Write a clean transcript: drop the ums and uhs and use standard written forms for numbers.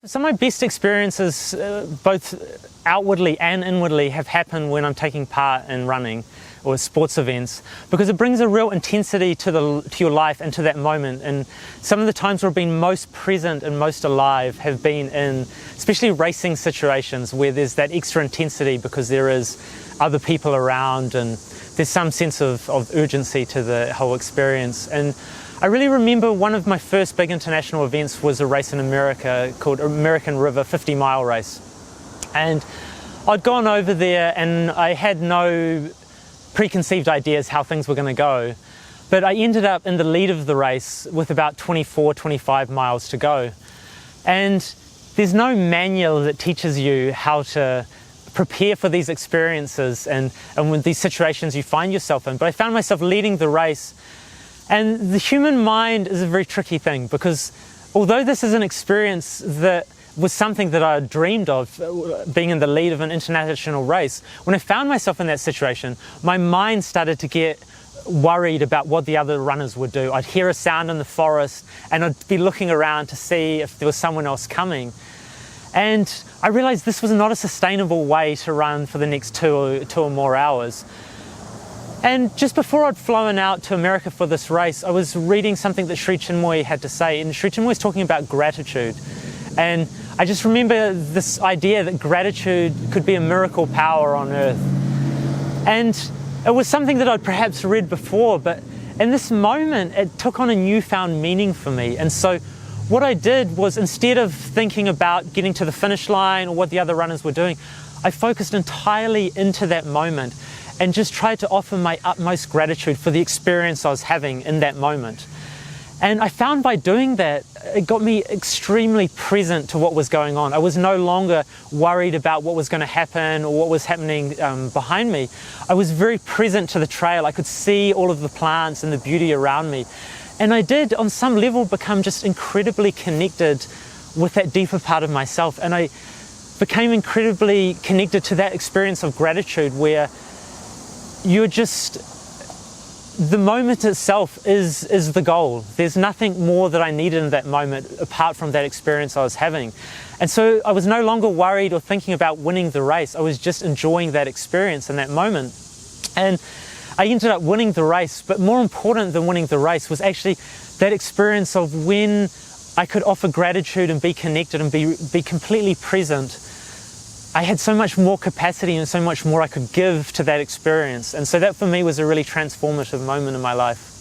Some of my best experiences, both outwardly and inwardly, have happened when I'm taking part in running or sports events, because it brings a real intensity to your life and to that moment. And some of the times where I've been most present and most alive have been in especially racing situations where there's that extra intensity because there is other people around and there's some sense of urgency to the whole experience. And I really remember one of my first big international events was a race in America called American River 50-mile race. And I'd gone over there and I had no preconceived ideas how things were going to go. But I ended up in the lead of the race with about 24, 25 miles to go. And there's no manual that teaches you how to prepare for these experiences and with these situations you find yourself in. But I found myself leading the race. And the human mind is a very tricky thing, because although this is an experience that was something that I dreamed of, being in the lead of an international race, when I found myself in that situation, my mind started to get worried about what the other runners would do. I'd hear a sound in the forest and I'd be looking around to see if there was someone else coming. And I realized this was not a sustainable way to run for the next two or more hours. And just before I'd flown out to America for this race, I was reading something that Sri Chinmoy had to say, and Sri Chinmoy was talking about gratitude. And I just remember this idea that gratitude could be a miracle power on earth. And it was something that I'd perhaps read before, but in this moment, it took on a newfound meaning for me. And so what I did was, instead of thinking about getting to the finish line or what the other runners were doing, I focused entirely into that moment and just tried to offer my utmost gratitude for the experience I was having in that moment. And I found by doing that, it got me extremely present to what was going on. I was no longer worried about what was going to happen or what was happening behind me. I was very present to the trail. I could see all of the plants and the beauty around me. And I did, on some level, become just incredibly connected with that deeper part of myself. And I became incredibly connected to that experience of gratitude, where you're just, the moment itself is the goal. There's nothing more that I needed in that moment apart from that experience I was having. And so I was no longer worried or thinking about winning the race. I was just enjoying that experience in that moment. And I ended up winning the race, but more important than winning the race was actually that experience of when I could offer gratitude and be connected and be completely present. I had so much more capacity and so much more I could give to that experience. And so that for me was a really transformative moment in my life.